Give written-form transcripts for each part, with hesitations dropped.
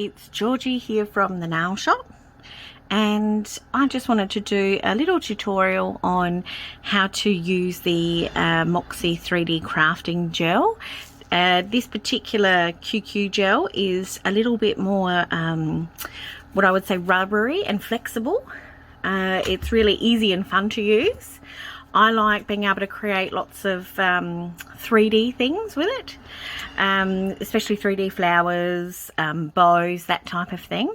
it's Georgie here from the nail shop, and I just wanted to do a little tutorial on how to use the Moxie 3D crafting gel. This particular QQ gel is a little bit more what I would say rubbery and flexible. It's really easy and fun to use. I like being able to create lots of 3D things with it, especially 3D flowers, bows, that type of thing.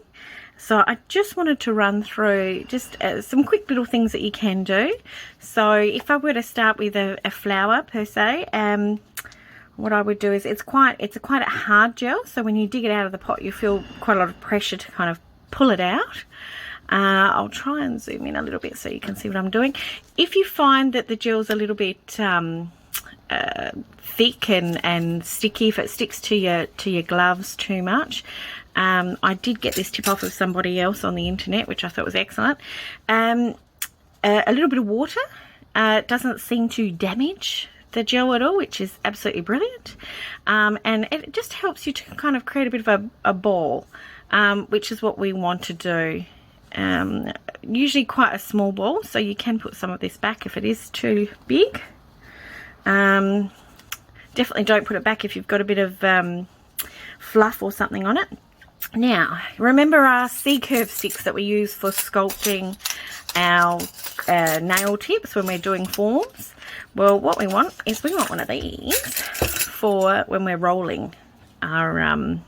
So I just wanted to run through just some quick little things that you can do. So if I were to start with a flower per se, what I would do is it's quite a hard gel. So when you dig it out of the pot, you feel quite a lot of pressure to kind of pull it out. I'll try and zoom in a little bit so you can see what I'm doing. If you find that the gel's a little bit thick and sticky, if it sticks to your gloves too much, I did get this tip off of somebody else on the internet, which I thought was excellent. A little bit of water doesn't seem to damage the gel at all, which is absolutely brilliant, and it just helps you to kind of create a bit of a ball, which is what we want to do. Usually quite a small ball, so you can put some of this back if it is too big. Definitely don't put it back if you've got a bit of fluff or something on it. Now, remember our C-curve sticks that we use for sculpting our nail tips when we're doing forms? Well, what we want is we want one of these for when we're rolling our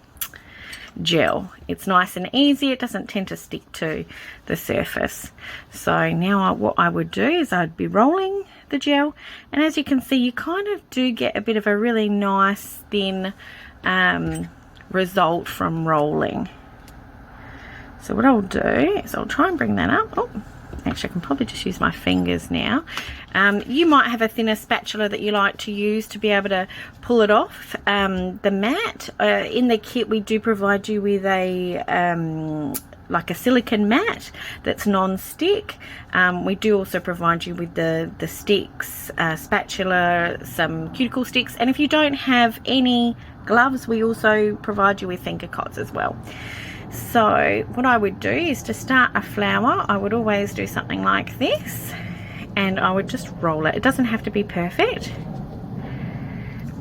gel. It's nice and easy. It doesn't tend to stick to the surface. So now what I would do is I'd be rolling the gel, and as you can see, you kind of do get a bit of a really nice thin result from rolling. So what I'll do is I'll try and bring that up. Oh, actually I can probably just use my fingers now. You might have a thinner spatula that you like to use to be able to pull it off. The mat, in the kit we do provide you with a like a silicone mat that's non-stick. We do also provide you with the sticks, spatula, some cuticle sticks, and if you don't have any gloves, we also provide you with finger cots as well. So what I would do is, to start a flower, I would always do something like this, and I would just roll it. It doesn't have to be perfect,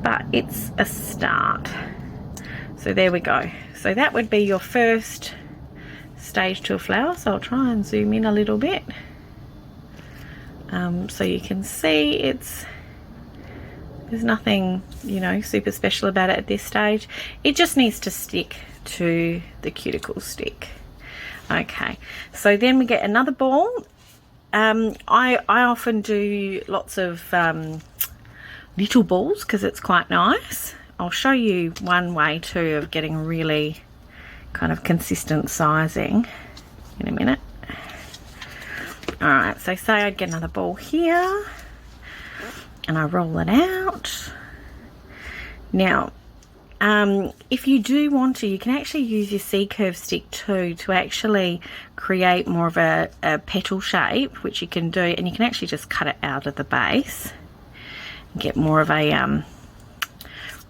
but it's a start. So there we go. So that would be your first stage to a flower. So I'll try and zoom in a little bit so you can see there's nothing, you know, super special about it at this stage. It just needs to stick to the cuticle stick. Okay, so then we get another ball. I often do lots of little balls because it's quite nice. I'll show you one way too of getting really kind of consistent sizing in a minute. Alright, so say I'd get another ball here and I roll it out. Now if you do want to, you can actually use your C-curve stick too to actually create more of a petal shape, which you can do, and you can actually just cut it out of the base and get more of a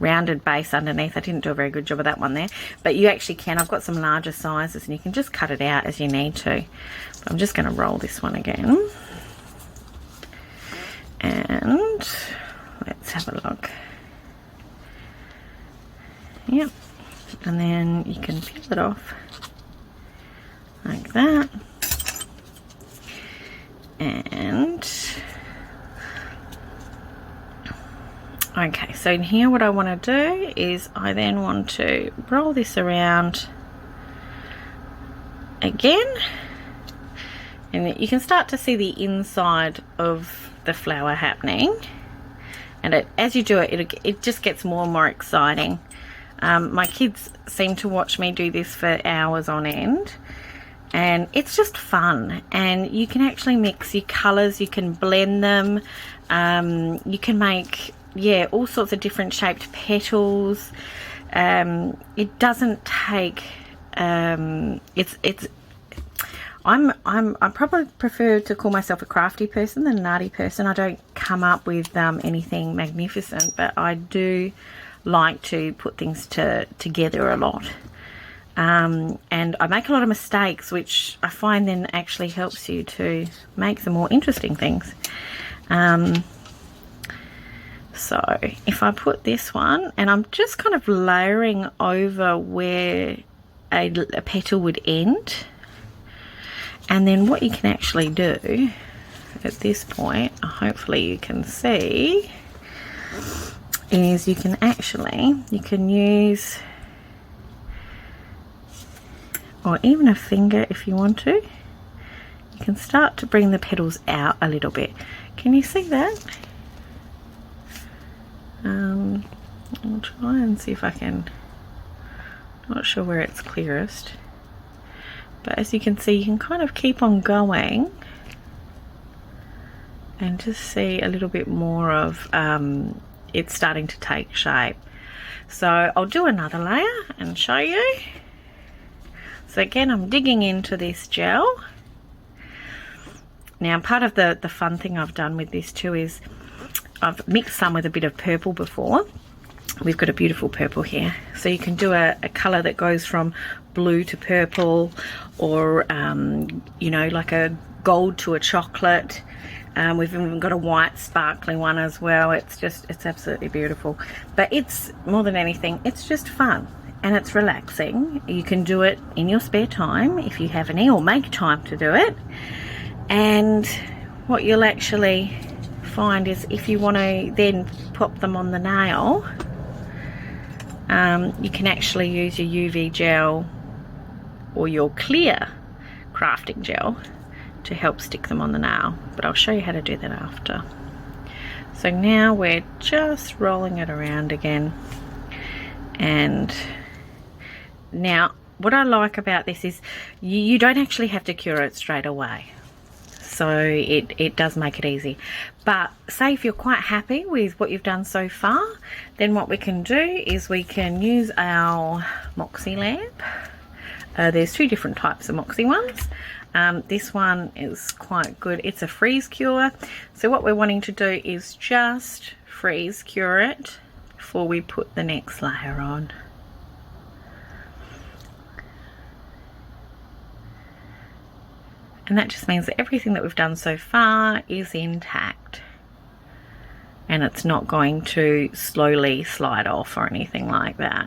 rounded base underneath. I didn't do a very good job of that one there, but you actually can. I've got some larger sizes and you can just cut it out as you need to. But I'm just going to roll this one again, and let's have a look. Yep, and then you can peel it off like that, and okay, so in here what I want to do is I then want to roll this around again, and you can start to see the inside of the flower happening, and as you do it, it just gets more and more exciting. My kids seem to watch me do this for hours on end, and it's just fun, and you can actually mix your colors, you can blend them, you can make, yeah, all sorts of different shaped petals. It doesn't take I probably prefer to call myself a crafty person than an arty person. I don't come up with anything magnificent, but I do like to put things together a lot. and I make a lot of mistakes, which I find then actually helps you to make some more interesting things. So if I put this one, and I'm just kind of layering over where a petal would end, and then what you can actually do at this point, hopefully you can see, is you can use, or even a finger if you want to, you can start to bring the petals out a little bit. Can you see that? I'll try and see if I can, not sure where it's clearest, but as you can see, you can kind of keep on going and just see a little bit more of it's starting to take shape. So I'll do another layer and show you. So again, I'm digging into this gel. Now, part of the fun thing I've done with this too is I've mixed some with a bit of purple before. We've got a beautiful purple here, so you can do a colour that goes from blue to purple, or you know, like a gold to a chocolate. We've even got a white sparkling one as well. It's absolutely beautiful. But it's more than anything, it's just fun and it's relaxing. You can do it in your spare time if you have any, or make time to do it. And what you'll actually find is, if you want to then pop them on the nail, you can actually use your UV gel or your clear crafting gel to help stick them on the nail, but I'll show you how to do that after. So now we're just rolling it around again, and now what I like about this is you don't actually have to cure it straight away, so it does make it easy. But say if you're quite happy with what you've done so far, then what we can do is we can use our Moxie lamp. There's two different types of Moxie ones. This one is quite good. It's a freeze cure. So what we're wanting to do is just freeze cure it before we put the next layer on. And that just means that everything that we've done so far is intact, and it's not going to slowly slide off or anything like that.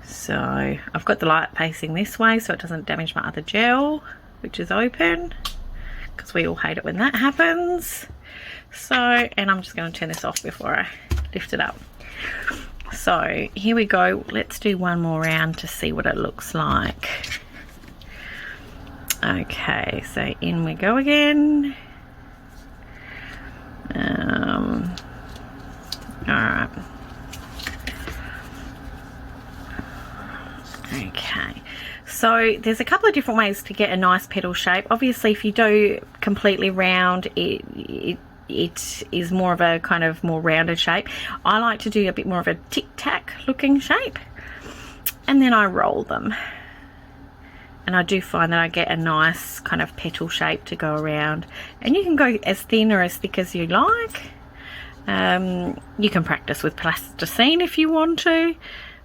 So I've got the light facing this way so it doesn't damage my other gel, which is open, because we all hate it when that happens. So, and I'm just going to turn this off before I lift it up. So here we go. Let's do one more round to see what it looks like. Okay, so in we go again. Alright. Okay, so there's a couple of different ways to get a nice petal shape. Obviously, if you do completely round, it is more of a kind of more rounded shape. I like to do a bit more of a tic-tac looking shape, and then I roll them. And I do find that I get a nice kind of petal shape to go around. And you can go as thin or as thick as you like. You can practice with plasticine if you want to.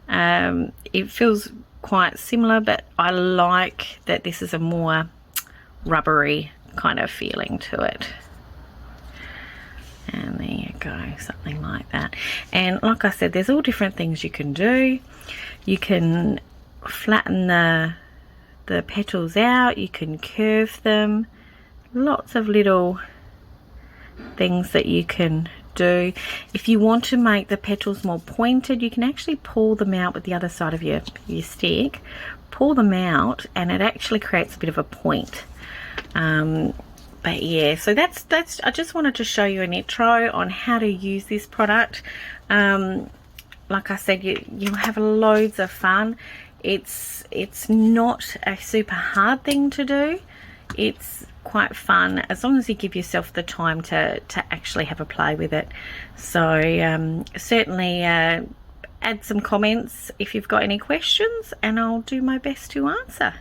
It feels quite similar, but I like that this is a more rubbery kind of feeling to it. And there you go, something like that. And like I said, there's all different things you can do. You can flatten the petals out, you can curve them, lots of little things that you can do. If you want to make the petals more pointed, you can actually pull them out with the other side of your stick, pull them out, and it actually creates a bit of a point. But yeah, so that's I just wanted to show you an intro on how to use this product. Like I said, you'll have loads of fun. It's not a super hard thing to do. It's quite fun as long as you give yourself the time to actually have a play with it. So certainly add some comments if you've got any questions, and I'll do my best to answer.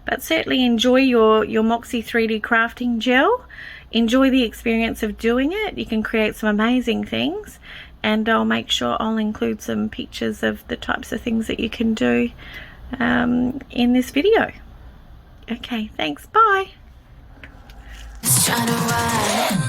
But certainly enjoy your Moxie 3D crafting gel. Enjoy the experience of doing it. You can create some amazing things, and I'll make sure I'll include some pictures of the types of things that you can do in this video. Okay, thanks, bye. Trying to ride.